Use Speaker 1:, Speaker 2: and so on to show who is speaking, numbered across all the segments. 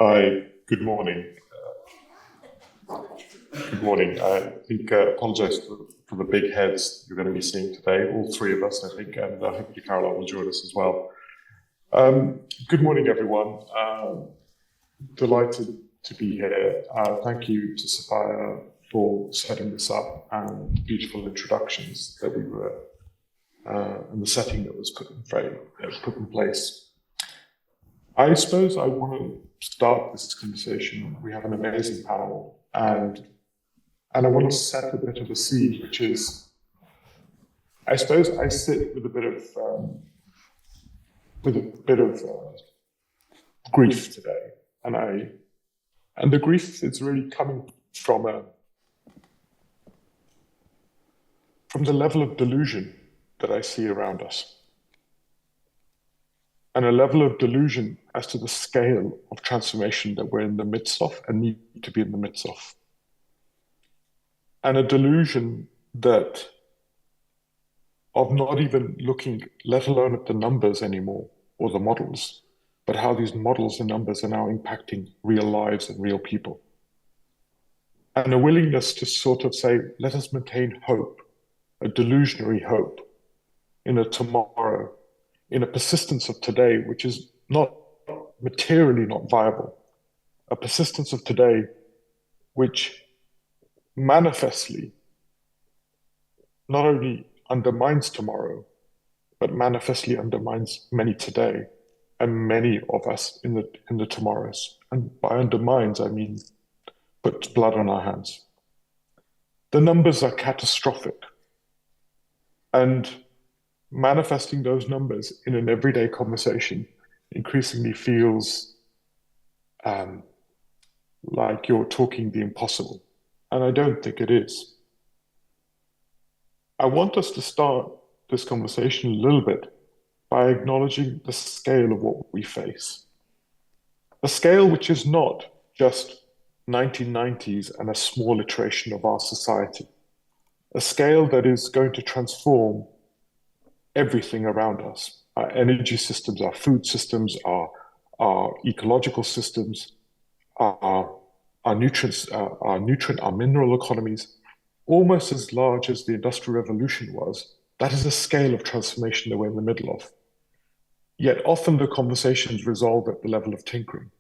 Speaker 1: Hi, good morning. Good morning. I think apologize for the big heads you're going to be seeing today, all three of us, I think, and hopefully Caroline will join us as well. Good morning, everyone. Delighted to be here. Thank you to Sophia for setting this up and the beautiful introductions that we were, and the setting that was put in place. I suppose I want to start this conversation. We have an amazing panel, and I want to set a bit of a scene, which is, I suppose I sit with a bit of grief today, and the grief is really coming from the level of delusion that I see around us, and a level of delusion as to the scale of transformation that we're in the midst of and need to be in the midst of. And a delusion that of not even looking, let alone at the numbers anymore, or the models, but how these models and numbers are now impacting real lives and real people. And a willingness to sort of say, let us maintain hope, a delusionary hope, in a tomorrow, in a persistence of today, which is not materially not viable, a persistence of today which manifestly not only undermines tomorrow, but manifestly undermines many today and many of us in the tomorrows. And by undermines, I mean puts blood on our hands. The numbers are catastrophic, and manifesting those numbers in an everyday conversation increasingly feels like you're talking the impossible. And I don't think it is. I want us to start this conversation a little bit by acknowledging the scale of what we face. A scale which is not just 1990s and a small iteration of our society. A scale that is going to transform everything around us. Our energy systems, our food systems, our ecological systems, our nutrients, our mineral economies, almost as large as the Industrial Revolution was. That is a scale of transformation that we're in the middle of. Yet often the conversations resolve at the level of tinkering.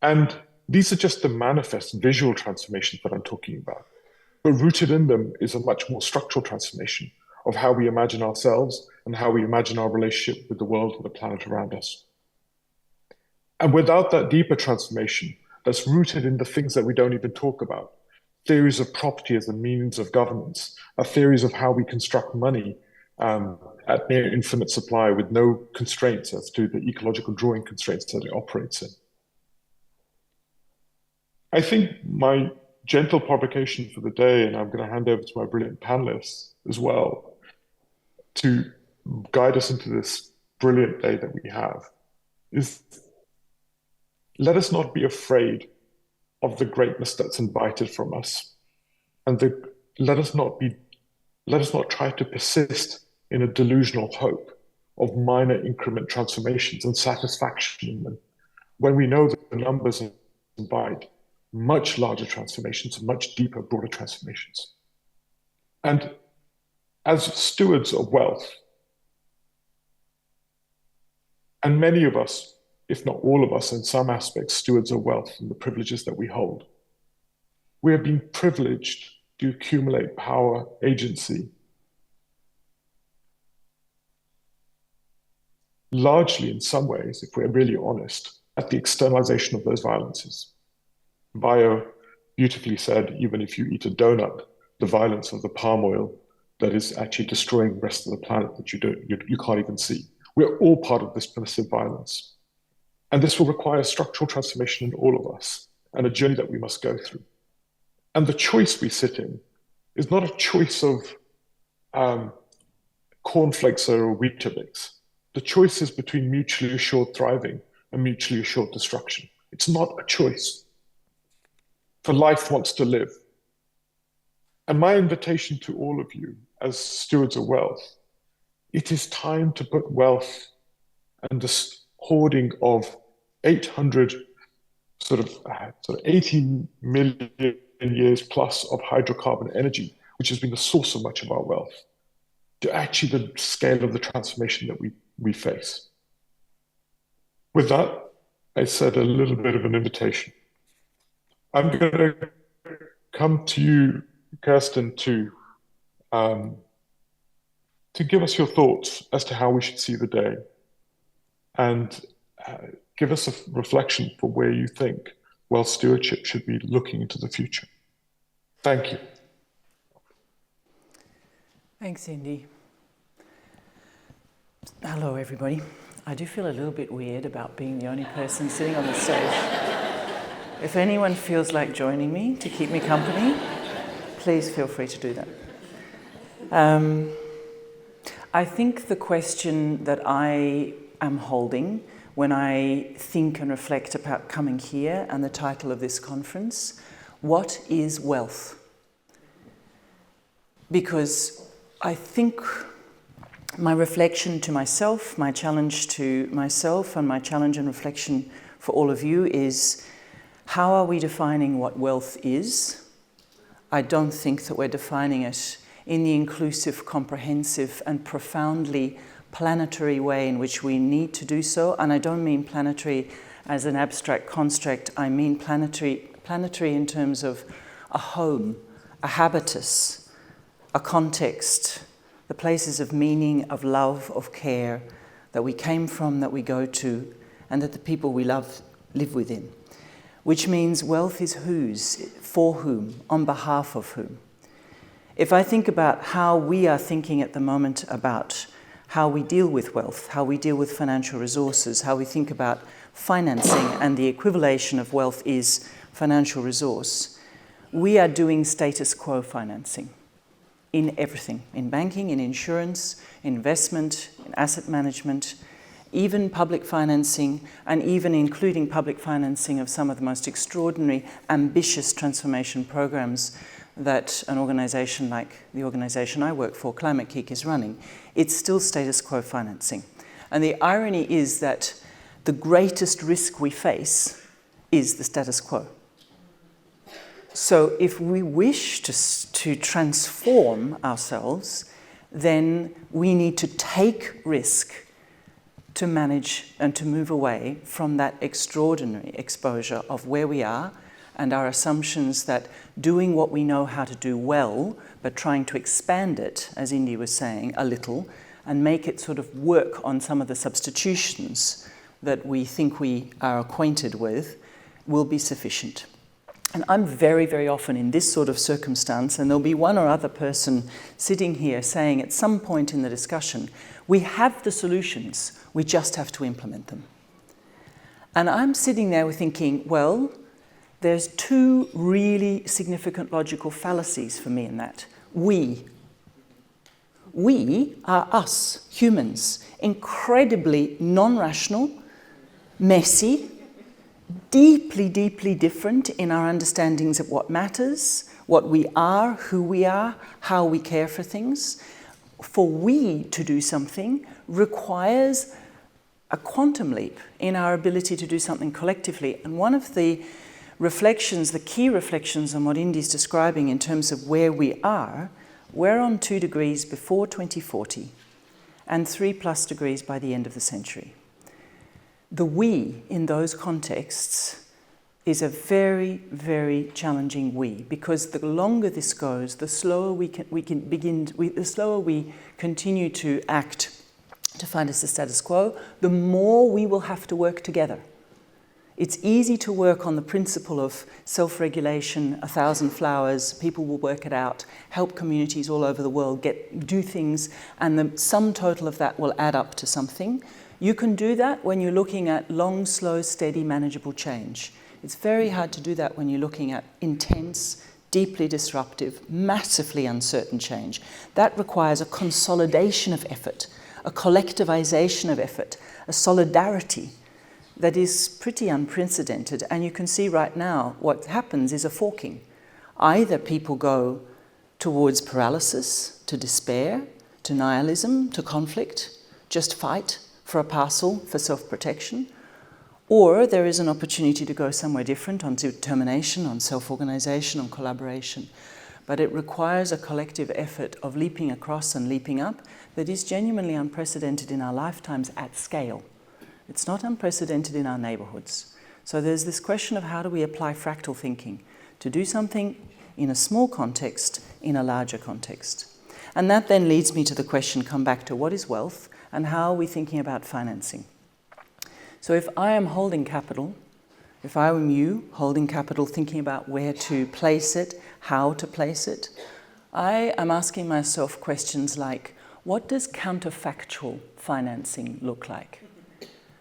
Speaker 1: And these are just the manifest visual transformations that I'm talking about. But rooted in them is a much more structural transformation of how we imagine ourselves and how we imagine our relationship with the world and the planet around us. And without that deeper transformation that's rooted in the things that we don't even talk about, theories of property as a means of governance, theories of how we construct money at near infinite supply with no constraints as to the ecological drawing constraints that it operates in. I think my gentle provocation for the day, and I'm going to hand over to my brilliant panelists as well, to guide us into this brilliant day that we have, is let us not be afraid of the greatness that's invited from us, and let us not try to persist in a delusional hope of minor increment transformations and satisfaction in them, when we know that the numbers invite much larger transformations and much deeper, broader transformations. And as stewards of wealth, and many of us, if not all of us in some aspects, stewards of wealth and the privileges that we hold, we have been privileged to accumulate power, agency, largely in some ways, if we're really honest, at the externalization of those violences. Bio beautifully said, even if you eat a donut, the violence of the palm oil that is actually destroying the rest of the planet that you can't even see. We're all part of this permissive violence. And this will require structural transformation in all of us and a journey that we must go through. And the choice we sit in is not a choice of cornflakes or Weetabix. The choice is between mutually assured thriving and mutually assured destruction. It's not a choice. For life wants to live. And my invitation to all of you as stewards of wealth, it is time to put wealth and this hoarding of 800 sort of 18 million years plus of hydrocarbon energy, which has been the source of much of our wealth, to actually the scale of the transformation that we face. With that, I said a little bit of an invitation. I'm going to come to you, Kirsten, to give us your thoughts as to how we should see the day, and give us a reflection for where you think wealth stewardship should be looking into the future. Thank you.
Speaker 2: Thanks, Indy. Hello, everybody. I do feel a little bit weird about being the only person sitting on the stage. If anyone feels like joining me to keep me company, please feel free to do that. I think the question that I am holding when I think and reflect about coming here and the title of this conference, what is wealth? Because I think my reflection to myself, my challenge to myself, and my challenge and reflection for all of you is, how are we defining what wealth is? I don't think that we're defining it in the inclusive, comprehensive, and profoundly planetary way in which we need to do so. And I don't mean planetary as an abstract construct. I mean planetary in terms of a home, a habitus, a context, the places of meaning, of love, of care that we came from, that we go to, and that the people we love live within. Which means wealth is whose, for whom, on behalf of whom. If I think about how we are thinking at the moment about how we deal with wealth, how we deal with financial resources, how we think about financing, and the equivalation of wealth is financial resource, we are doing status quo financing in everything, in banking, in insurance, investment, in asset management, even public financing, and even including public financing of some of the most extraordinary, ambitious transformation programs that an organization like the organization I work for, Climate Geek, is running. It's still status quo financing. And the irony is that the greatest risk we face is the status quo. So if we wish to transform ourselves, then we need to take risk to manage and to move away from that extraordinary exposure of where we are and our assumptions that doing what we know how to do well, but trying to expand it, as Indy was saying, a little, and make it sort of work on some of the substitutions that we think we are acquainted with, will be sufficient. And I'm very, very often in this sort of circumstance, and there'll be one or other person sitting here saying at some point in the discussion, we have the solutions, we just have to implement them. And I'm sitting there thinking, well, there's two really significant logical fallacies for me in that. We are us, humans, incredibly non-rational, messy, deeply, deeply different in our understandings of what matters, what we are, who we are, how we care for things. For we to do something requires a quantum leap in our ability to do something collectively. And one of the reflections, the key reflections on what Indy's describing in terms of where we are, we're on 2 degrees before 2040 and 3+ degrees by the end of the century. The we in those contexts is a very, very challenging we, because the longer this goes, the slower we continue to act to find us the status quo, the more we will have to work together. It's easy to work on the principle of self-regulation, 1,000 flowers, people will work it out, help communities all over the world do things, and the sum total of that will add up to something. You can do that when you're looking at long, slow, steady, manageable change. It's very hard to do that when you're looking at intense, deeply disruptive, massively uncertain change. That requires a consolidation of effort, a collectivization of effort, a solidarity that is pretty unprecedented. And you can see right now what happens is a forking. Either people go towards paralysis, to despair, to nihilism, to conflict, just fight for a parcel, for self-protection, Or there is an opportunity to go somewhere different, on determination, on self-organization, on collaboration. But it requires a collective effort of leaping across and leaping up that is genuinely unprecedented in our lifetimes at scale. It's not unprecedented in our neighborhoods. So there's this question of how do we apply fractal thinking to do something in a small context, in a larger context. And that then leads me to the question, come back to what is wealth and how are we thinking about financing? So if I am holding capital, if I am you holding capital, thinking about where to place it, how to place it, I am asking myself questions like, what does counterfactual financing look like?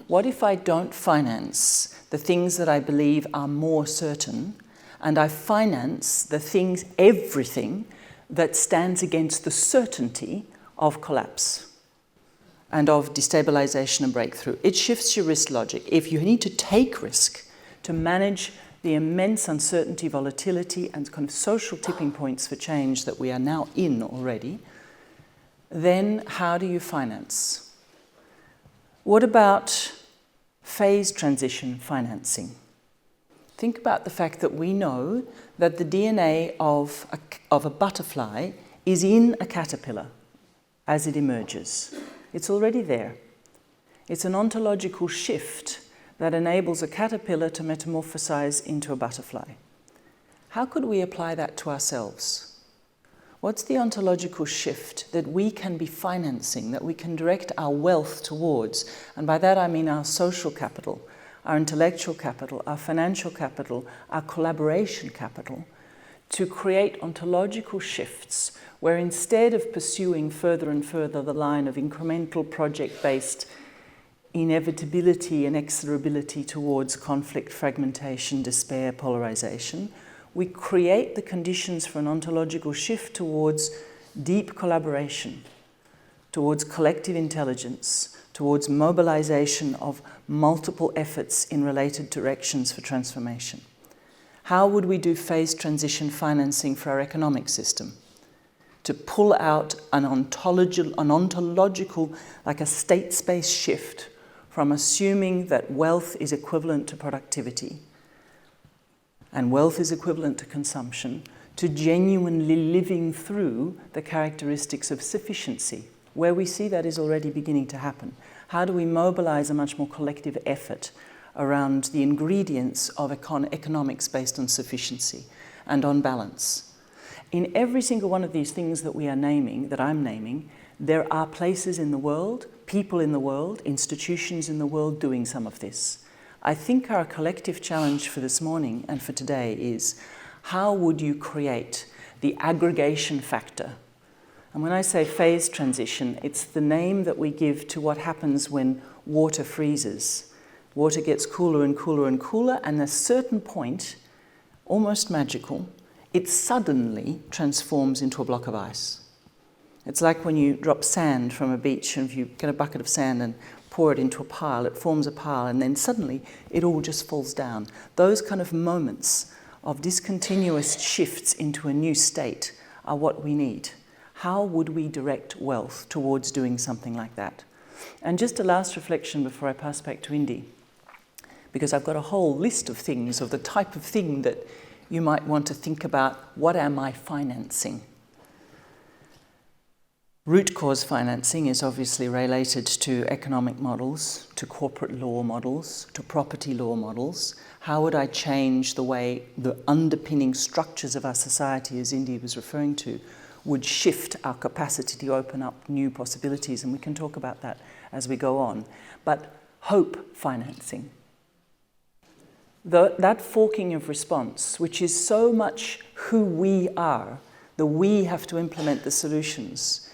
Speaker 2: What if I don't finance the things that I believe are more certain, and I finance the things, everything, that stands against the certainty of collapse and of destabilization and breakthrough? It shifts your risk logic. If you need to take risk to manage the immense uncertainty, volatility, and kind of social tipping points for change that we are now in already, then how do you finance? What about phase transition financing? Think about the fact that we know that the DNA of a butterfly is in a caterpillar as it emerges. It's already there. It's an ontological shift that enables a caterpillar to metamorphosize into a butterfly. How could we apply that to ourselves? What's the ontological shift that we can be financing, that we can direct our wealth towards? And by that I mean our social capital, our intellectual capital, our financial capital, our collaboration capital, to create ontological shifts where instead of pursuing further and further the line of incremental project-based inevitability and exorability towards conflict, fragmentation, despair, polarization, we create the conditions for an ontological shift towards deep collaboration, towards collective intelligence, towards mobilization of multiple efforts in related directions for transformation. How would we do phase transition financing for our economic system? To pull out an ontological, like a state space shift from assuming that wealth is equivalent to productivity and wealth is equivalent to consumption, to genuinely living through the characteristics of sufficiency, where we see that is already beginning to happen. How do we mobilize a much more collective effort around the ingredients of economics based on sufficiency and on balance? In every single one of these things that we are naming, that I'm naming, there are places in the world, people in the world, institutions in the world doing some of this. I think our collective challenge for this morning and for today is, how would you create the aggregation factor? And when I say phase transition, it's the name that we give to what happens when water freezes. Water gets cooler and cooler and cooler, and at a certain point, almost magical, it suddenly transforms into a block of ice. It's like when you drop sand from a beach, and if you get a bucket of sand and pour it into a pile, it forms a pile, and then suddenly it all just falls down. Those kind of moments of discontinuous shifts into a new state are what we need. How would we direct wealth towards doing something like that? And just a last reflection before I pass back to Indy, because I've got a whole list of things, of the type of thing that you might want to think about. What am I financing? Root cause financing is obviously related to economic models, to corporate law models, to property law models. How would I change the way the underpinning structures of our society, as Indy was referring to, would shift our capacity to open up new possibilities? And we can talk about that as we go on. But hope financing. That forking of response, which is so much who we are, the we have to implement the solutions.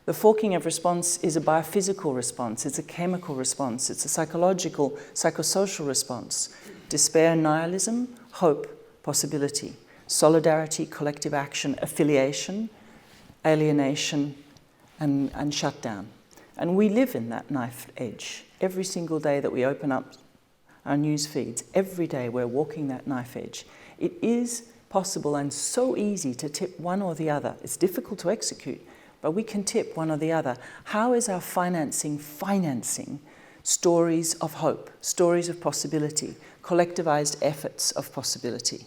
Speaker 2: The forking of response is a biophysical response, it's a chemical response, it's a psychological, psychosocial response. Despair, nihilism, hope, possibility. Solidarity, collective action, affiliation, alienation, and shutdown. And we live in that knife edge. Every single day that we open up our news feeds, every day we're walking that knife edge. It is possible and so easy to tip one or the other. It's difficult to execute, but we can tip one or the other. How is our financing stories of hope, stories of possibility, collectivized efforts of possibility?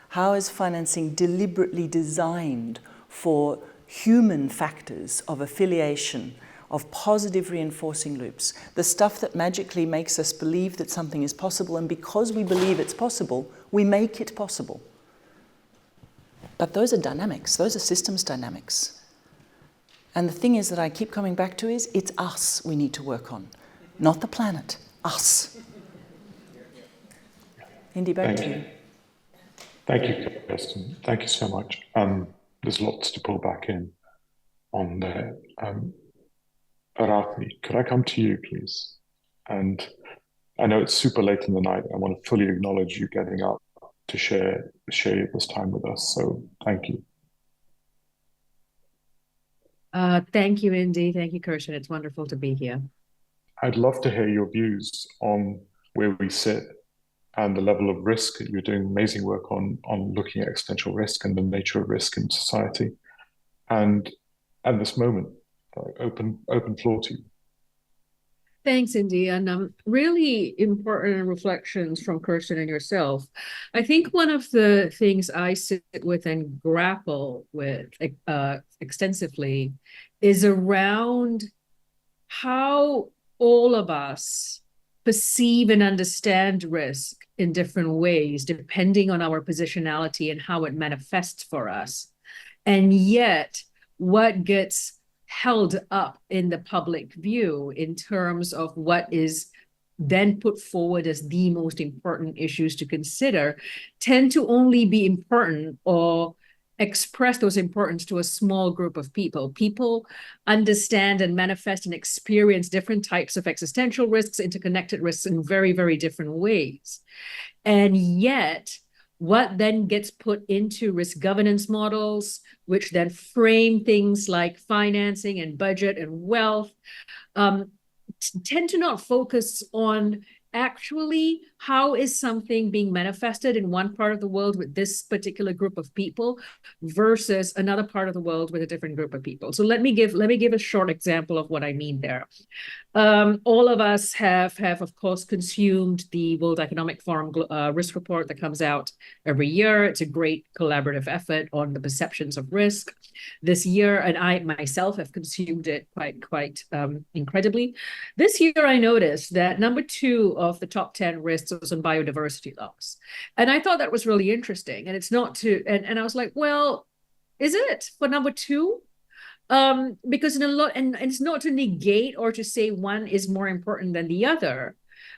Speaker 2: How is financing deliberately designed for human factors of affiliation, of positive reinforcing loops, the stuff that magically makes us believe that something is possible, and because we believe it's possible, we make it possible? But those are dynamics, those are systems dynamics. And the thing is that I keep coming back to is, it's us we need to work on, not the planet, us. Indy, back to you.
Speaker 1: Thank you, Kirsten. Thank you so much. There's lots to pull back in on there. Aratni, could I come to you, please? And I know it's super late in the night. I want to fully acknowledge you getting up to share this time with us. So thank you.
Speaker 3: Thank you, Indy. Thank you, Kirsten. It's wonderful to be here.
Speaker 1: I'd love to hear your views on where we sit and the level of risk. You're doing amazing work on looking at existential risk and the nature of risk in society. And at this moment, open floor to you.
Speaker 3: Thanks, Indy, and really important reflections from Kirsten and yourself. I think one of the things I sit with and grapple with extensively is around how all of us perceive and understand risk in different ways, depending on our positionality and how it manifests for us. And yet, what gets held up in the public view in terms of what is then put forward as the most important issues to consider tend to only be important or express those importance to a small group of people. People understand and manifest and experience different types of existential risks, interconnected risks in very, very different ways. And yet, what then gets put into risk governance models, which then frame things like financing and budget and wealth, tend to not focus on actually how is something being manifested in one part of the world with this particular group of people versus another part of the world with a different group of people. So let me give a short example of what I mean there. All of us have of course consumed the World Economic Forum risk report that comes out every year. It's a great collaborative effort on the perceptions of risk. This year, and I myself have consumed it quite incredibly. This year, I noticed that number 2 of the top 10 risks was on biodiversity loss, and I thought that was really interesting. And it's not to, and I was like, well, is it for number 2? Because in a lot, and it's not to negate or to say one is more important than the other.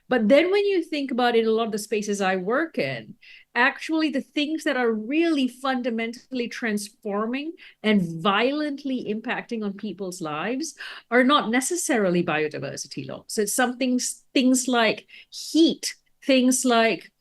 Speaker 3: But then when you think about it, a lot of the spaces I work in, actually the things that are really fundamentally transforming and violently impacting on people's lives are not necessarily biodiversity loss. It's things like heat, things like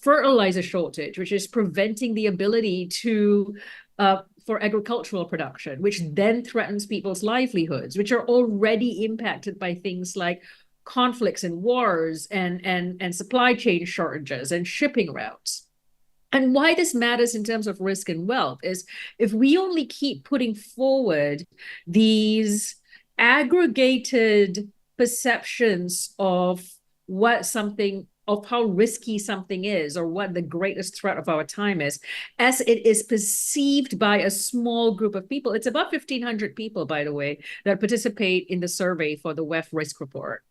Speaker 3: fertilizer shortage, which is preventing the ability to for agricultural production, which then threatens people's livelihoods, which are already impacted by things like conflicts and wars and supply chain shortages and shipping routes. And why this matters in terms of risk and wealth is if we only keep putting forward these aggregated perceptions of how risky something is or what the greatest threat of our time is, as it is perceived by a small group of people. It's about 1,500 people, by the way, that participate in the survey for the WEF risk report.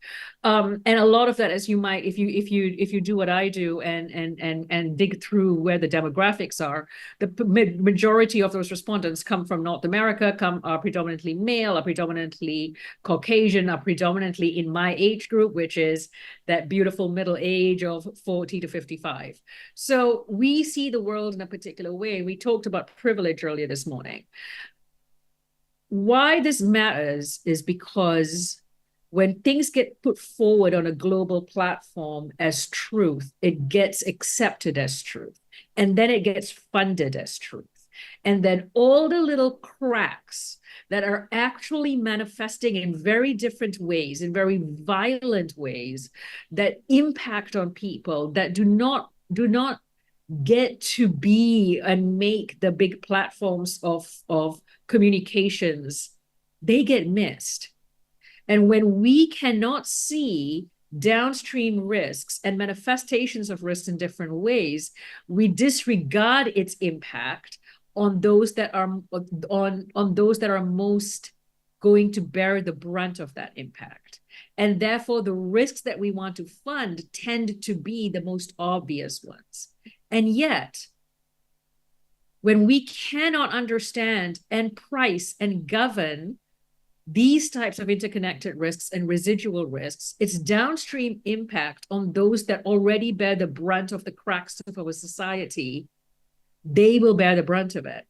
Speaker 3: And a lot of that, as you might, if you do what I do and dig through where the demographics are, the majority of those respondents come from North America, are predominantly male, are predominantly Caucasian, are predominantly in my age group, which is that beautiful middle age of 40 to 55. So we see the world in a particular way. We talked about privilege earlier this morning. Why this matters is because when things get put forward on a global platform as truth, it gets accepted as truth, and then it gets funded as truth. And then all the little cracks that are actually manifesting in very different ways, in very violent ways, that impact on people that do not get to be and make the big platforms of communications, they get missed. And when we cannot see downstream risks and manifestations of risks in different ways, we disregard its impact on those that are on those that are most going to bear the brunt of that impact. And therefore, the risks that we want to fund tend to be the most obvious ones. And yet, when we cannot understand and price and govern these types of interconnected risks and residual risks, its downstream impact on those that already bear the brunt of the cracks of our society, they will bear the brunt of it.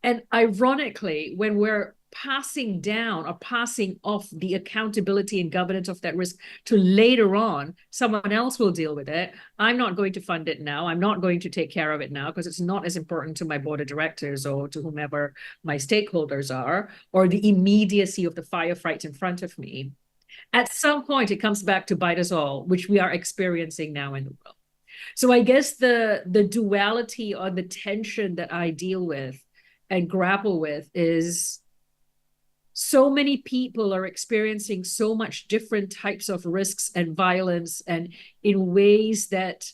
Speaker 3: And ironically, when we're passing down or passing off the accountability and governance of that risk to later on, someone else will deal with it. I'm not going to fund it now. I'm not going to take care of it now because it's not as important to my board of directors or to whomever my stakeholders are, or the immediacy of the firefight in front of me. At some point, it comes back to bite us all, which we are experiencing now in the world. So I guess the duality or the tension that I deal with and grapple with is so many people are experiencing so much different types of risks and violence, and in ways that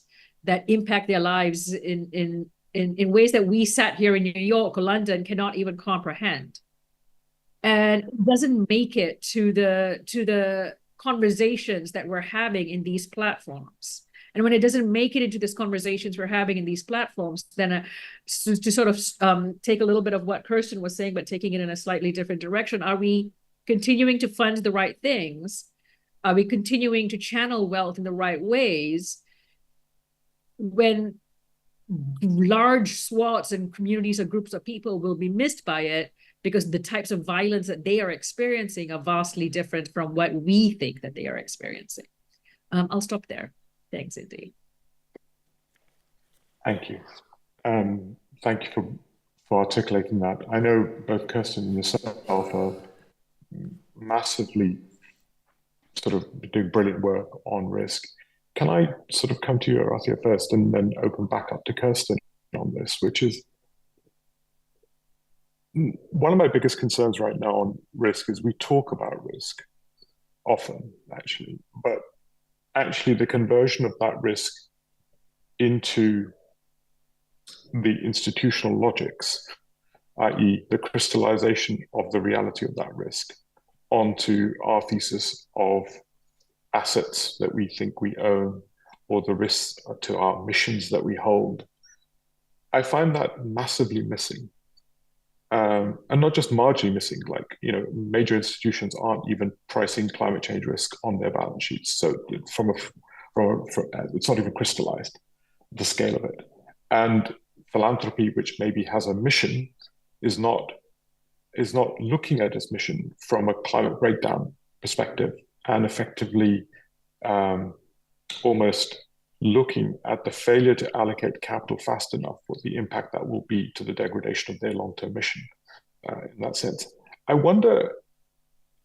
Speaker 3: impact their lives in ways that we sat here in New York or London cannot even comprehend. And it doesn't make it to the conversations that we're having in these platforms. And when it doesn't make it into these conversations we're having in these platforms, then to sort of take a little bit of what Kirsten was saying, but taking it in a slightly different direction, are we continuing to fund the right things? Are we continuing to channel wealth in the right ways when large swaths and communities or groups of people will be missed by it because the types of violence that they are experiencing are vastly different from what we think that they are experiencing? I'll stop there. Thanks, indeed.
Speaker 1: Thank you. Thank you for articulating that. I know both Kirsten and yourself are massively sort of doing brilliant work on risk. Can I sort of come to you, Arathia, first and then open back up to Kirsten on this, which is one of my biggest concerns right now on risk is we talk about risk often, actually, but actually the conversion of that risk into the institutional logics, i.e. the crystallization of the reality of that risk onto our thesis of assets that we think we own or the risks to our missions that we hold. I find that massively missing. And not just marginally missing, like, major institutions aren't even pricing climate change risk on their balance sheets. So it's not even crystallized, the scale of it. And philanthropy, which maybe has a mission, is not looking at its mission from a climate breakdown perspective and effectively almost looking at the failure to allocate capital fast enough, what the impact that will be to the degradation of their long-term mission in that sense. I wonder,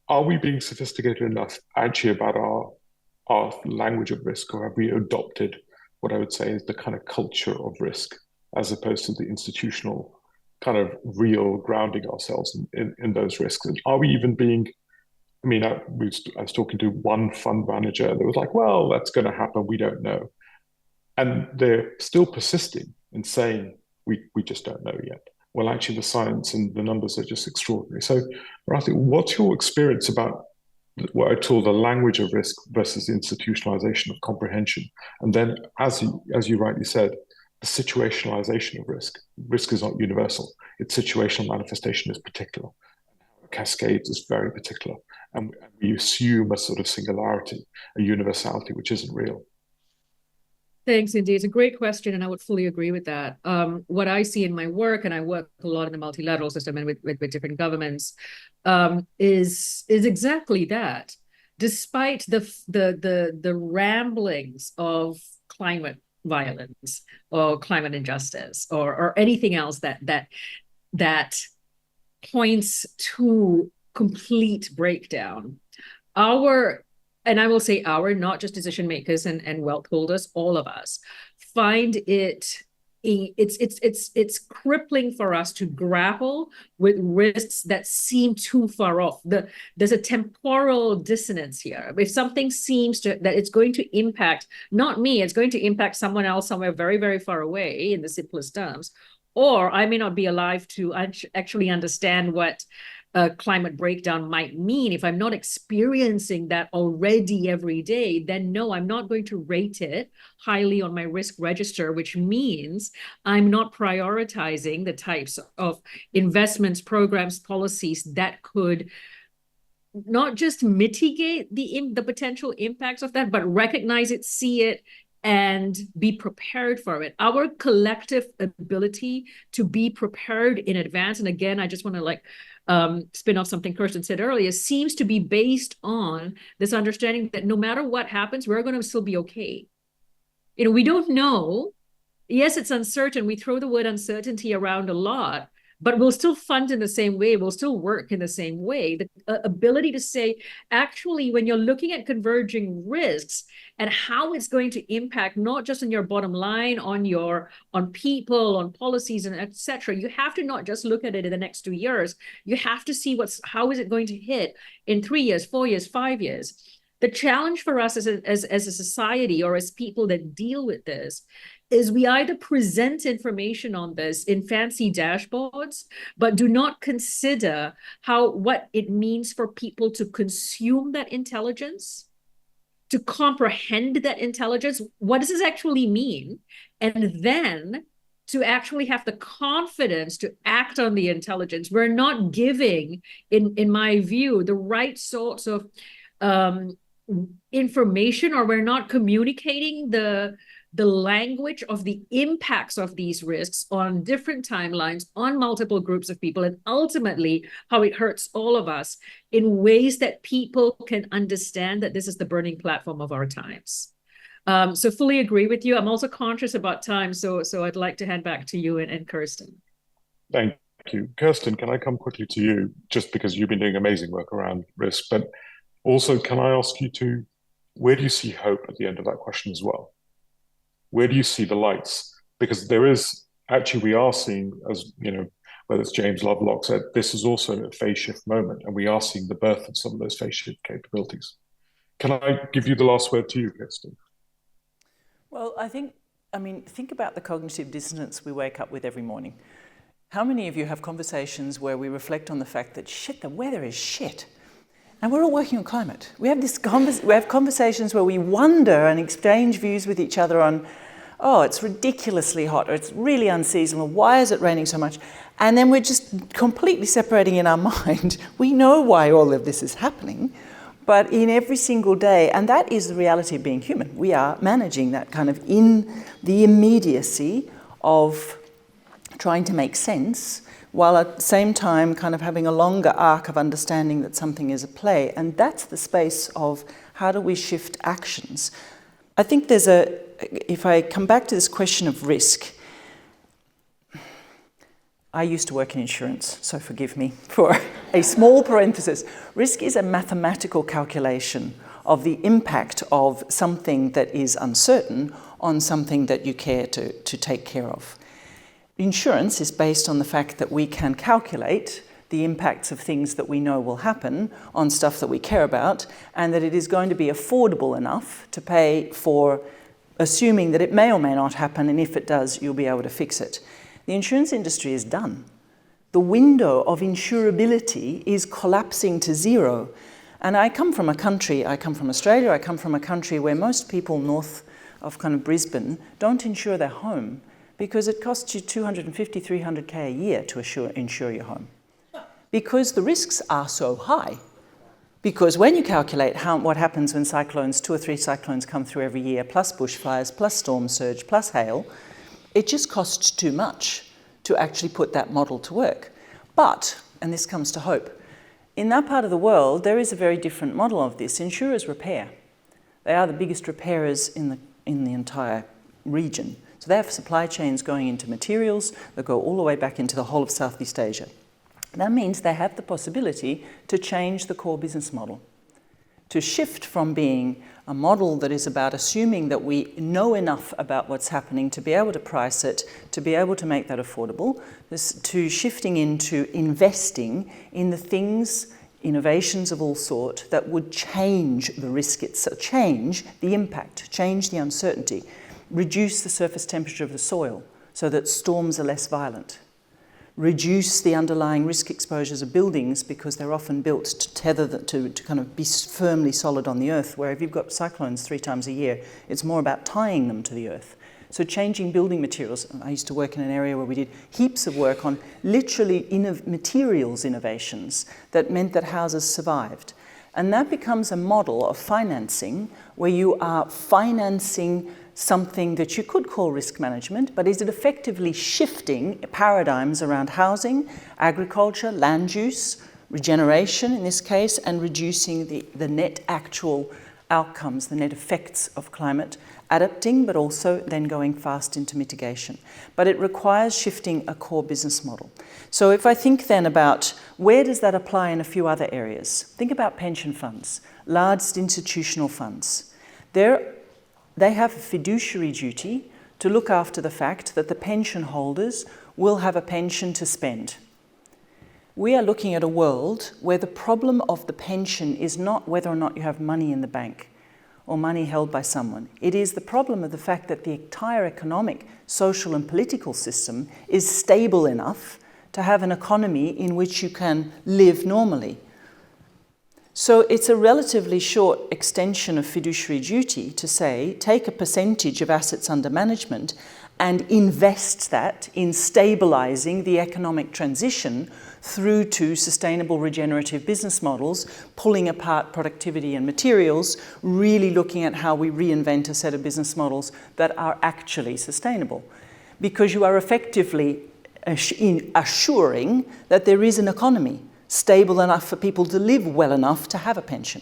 Speaker 1: are we being sophisticated enough actually about our language of risk, or have we adopted what I would say is the kind of culture of risk as opposed to the institutional kind of real grounding ourselves in those risks? And are we even being, I was talking to one fund manager that was like, well, that's going to happen, we don't know. And they're still persisting in saying, we just don't know yet. Well, actually, the science and the numbers are just extraordinary. So, Arathia, what's your experience about what I call the language of risk versus the institutionalization of comprehension? And then, as you rightly said, the situationalization of risk. Risk is not universal. Its situational manifestation is particular. Cascades is very particular. And we assume a sort of singularity, a universality, which isn't real.
Speaker 3: Thanks, Indy. It's a great question, and I would fully agree with that. What I see in my work, and I work a lot in the multilateral system and with different governments, is exactly that. Despite the ramblings of climate violence or climate injustice or anything else that points to complete breakdown, and I will say not just decision makers and wealth holders, all of us find it it's crippling for us to grapple with risks that seem too far off. There's a temporal dissonance here. If something seems that it's going to impact not me, it's going to impact someone else somewhere very, very far away in the simplest terms, or I may not be alive to actually understand what climate breakdown might mean. If I'm not experiencing that already every day, then no, I'm not going to rate it highly on my risk register, which means I'm not prioritizing the types of investments, programs, policies that could not just mitigate the potential impacts of that, but recognize it, see it, and be prepared for it. Our collective ability to be prepared in advance, and again, I just want to spin off something Kirsten said earlier, seems to be based on this understanding that no matter what happens, we're going to still be okay. We don't know. Yes, it's uncertain. We throw the word uncertainty around a lot, but we'll still fund in the same way. We'll still work in the same way. The ability to say, actually, when you're looking at converging risks and how it's going to impact not just on your bottom line, on people, on policies, and et cetera, you have to not just look at it in the next 2 years. You have to see how is it going to hit in 3 years, 4 years, 5 years. The challenge for us as a society or as people that deal with this is we either present information on this in fancy dashboards, but do not consider what it means for people to consume that intelligence, to comprehend that intelligence. What does this actually mean? And then to actually have the confidence to act on the intelligence. We're not giving, in my view, the right sorts of information, or we're not communicating the language of the impacts of these risks on different timelines, on multiple groups of people, and ultimately how it hurts all of us in ways that people can understand that this is the burning platform of our times. So fully agree with you. I'm also conscious about time, so I'd like to hand back to you and Kirsten.
Speaker 1: Thank you. Kirsten, can I come quickly to you, just because you've been doing amazing work around risk, but also can I ask you where do you see hope at the end of that question as well? Where do you see the lights? Because we are seeing, as whether it's James Lovelock said, this is also a phase shift moment, and we are seeing the birth of some of those phase shift capabilities. Can I give you the last word to you, Kirsten?
Speaker 2: Well, think about the cognitive dissonance we wake up with every morning. How many of you have conversations where we reflect on the fact that the weather is shit? And we're all working on climate. We have conversations where we wonder and exchange views with each other on, oh, it's ridiculously hot, or it's really unseasonable, why is it raining so much? And then we're just completely separating in our mind. We know why all of this is happening, but in every single day, and that is the reality of being human. We are managing that kind of in the immediacy of trying to make sense, while at the same time kind of having a longer arc of understanding that something is at play. And that's the space of how do we shift actions. I think if I come back to this question of risk, I used to work in insurance, so forgive me for a small parenthesis. Risk is a mathematical calculation of the impact of something that is uncertain on something that you care to take care of. Insurance is based on the fact that we can calculate the impacts of things that we know will happen on stuff that we care about, and that it is going to be affordable enough to pay for assuming that it may or may not happen, and if it does, you'll be able to fix it. The insurance industry is done. The window of insurability is collapsing to zero. And I come from Australia, I come from a country where most people north of kind of Brisbane don't insure their home, because it costs you $250,000, $300,000 a year to insure your home. Because the risks are so high. Because when you calculate what happens when 2 or 3 cyclones come through every year, plus bushfires, plus storm surge, plus hail, it just costs too much to actually put that model to work. But, and this comes to hope, in that part of the world, there is a very different model of this. Insurers repair. They are the biggest repairers in the entire region. So they have supply chains going into materials that go all the way back into the whole of Southeast Asia. That means they have the possibility to change the core business model. to shift from being a model that is about assuming that we know enough about what's happening to be able to price it, to be able to make that affordable, to shifting into investing in the things, innovations of all sort, that would change the risk itself, change the impact, change the uncertainty, reduce the surface temperature of the soil so that storms are less violent, reduce the underlying risk exposures of buildings because they're often built to tether to kind of be firmly solid on the earth, where if you've got cyclones 3 times a year, it's more about tying them to the earth. So changing building materials. I used to work in an area where we did heaps of work on literally materials innovations that meant that houses survived. And that becomes a model of financing where you are financing something that you could call risk management, but is it effectively shifting paradigms around housing, agriculture, land use, regeneration in this case, and reducing the net actual outcomes, the net effects of climate, adapting, but also then going fast into mitigation. But it requires shifting a core business model. So if I think then about where does that apply in a few other areas, think about pension funds, large institutional funds. They have a fiduciary duty to look after the fact that the pension holders will have a pension to spend. We are looking at a world where the problem of the pension is not whether or not you have money in the bank or money held by someone. It is the problem of the fact that the entire economic, social and political system is stable enough to have an economy in which you can live normally. So it's a relatively short extension of fiduciary duty to say, take a percentage of assets under management and invest that in stabilizing the economic transition through to sustainable regenerative business models, pulling apart productivity and materials, really looking at how we reinvent a set of business models that are actually sustainable. Because you are effectively assuring that there is an economy stable enough for people to live well enough to have a pension.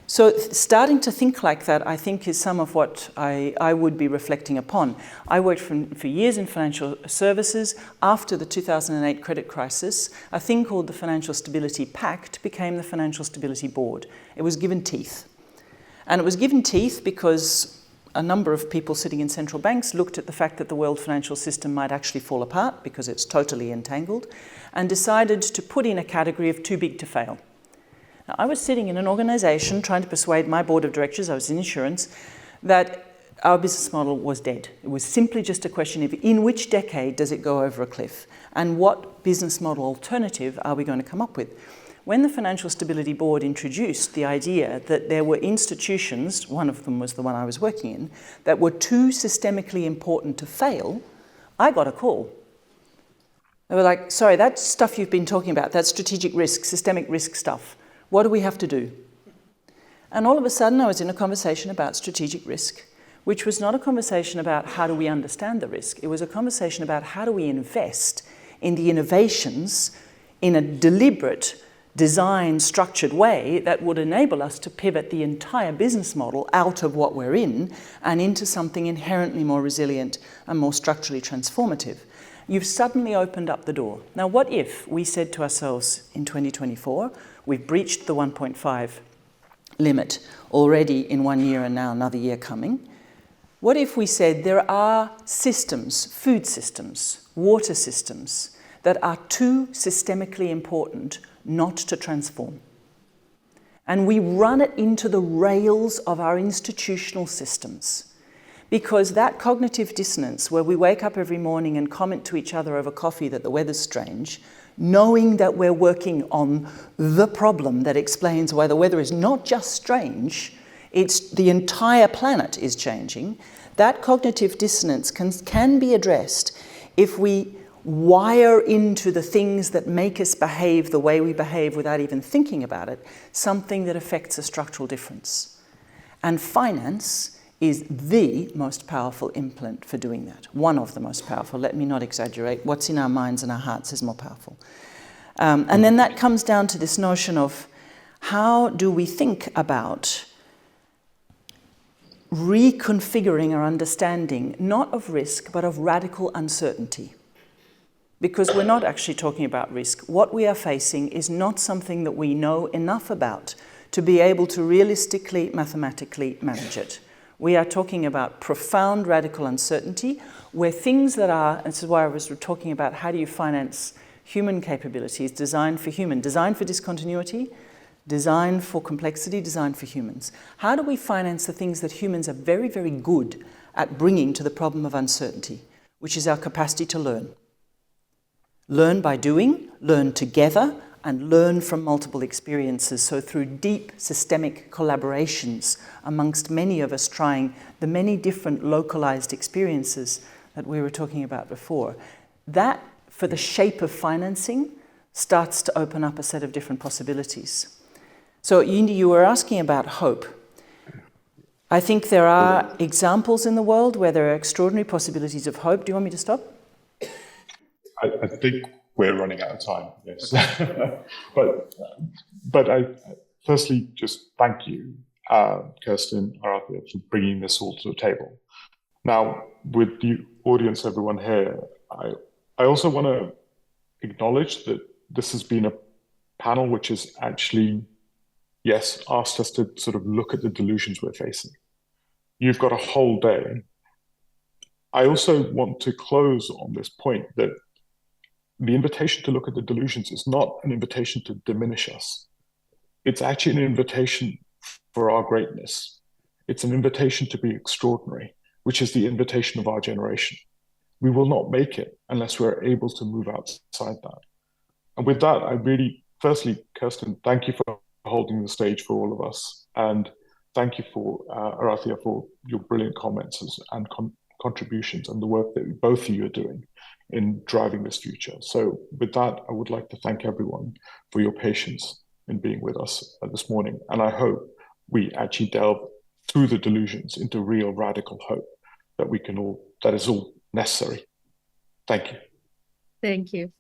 Speaker 2: So starting to think like that, I think, is some of what I would be reflecting upon. I worked for years in financial services. After the 2008 credit crisis, a thing called the Financial Stability Pact became the Financial Stability Board. It was given teeth. And it was given teeth because a number of people sitting in central banks looked at the fact that the world financial system might actually fall apart because it's totally entangled, and decided to put in a category of too big to fail. Now, I was sitting in an organization trying to persuade my board of directors, I was in insurance, that our business model was dead. It was simply just a question of in which decade does it go over a cliff, and what business model alternative are we going to come up with? When the Financial Stability Board introduced the idea that there were institutions, one of them was the one I was working in, that were too systemically important to fail, I got a call. They were like, sorry, that stuff you've been talking about, that strategic risk, systemic risk stuff, what do we have to do? And all of a sudden I was in a conversation about strategic risk, which was not a conversation about how do we understand the risk. It was a conversation about how do we invest in the innovations in a deliberate, designed, structured way that would enable us to pivot the entire business model out of what we're in and into something inherently more resilient and more structurally transformative. You've suddenly opened up the door. Now, what if we said to ourselves in 2024, we've breached the 1.5 limit already in 1 year and now another year coming? What if we said there are systems, food systems, water systems, that are too systemically important not to transform? And we run it into the rails of our institutional systems. Because that cognitive dissonance, where we wake up every morning and comment to each other over coffee that the weather's strange, knowing that we're working on the problem that explains why the weather is not just strange, it's the entire planet is changing, that cognitive dissonance can be addressed if we wire into the things that make us behave the way we behave without even thinking about it, something that affects a structural difference. And finance is the most powerful implement for doing that. One of the most powerful, let me not exaggerate. What's in our minds and our hearts is more powerful. And then that comes down to this notion of how do we think about reconfiguring our understanding, not of risk, but of radical uncertainty. Because we're not actually talking about risk. What we are facing is not something that we know enough about to be able to realistically, mathematically manage it. We are talking about profound radical uncertainty, where things that are, and this is why I was talking about how do you finance human capabilities, designed for discontinuity, design for complexity, design for humans. How do we finance the things that humans are very, very good at bringing to the problem of uncertainty, which is our capacity to learn? Learn by doing, learn together, and learn from multiple experiences. So through deep systemic collaborations amongst many of us trying the many different localized experiences that we were talking about before. That, for the shape of financing, starts to open up a set of different possibilities. So Yindi, you were asking about hope. I think there are examples in the world where there are extraordinary possibilities of hope. Do you want me to stop?
Speaker 1: I think we're running out of time, yes. but I firstly just thank you, Kirsten, Arathia, for bringing this all to the table. Now, with the audience, everyone here, I also want to acknowledge that this has been a panel which has actually, yes, asked us to sort of look at the delusions we're facing. You've got a whole day. I also want to close on this point that the invitation to look at the delusions is not an invitation to diminish us. It's actually an invitation for our greatness. It's an invitation to be extraordinary, which is the invitation of our generation. We will not make it unless we're able to move outside that. And with that, I really, firstly, Kirsten, thank you for holding the stage for all of us. And thank you for, Arathia, for your brilliant comments and contributions and the work that both of you are doing in driving this future. So with that, I would like to thank everyone for your patience in being with us this morning. And I hope we actually delve through the delusions into real radical hope that is all necessary. Thank you.
Speaker 3: Thank you.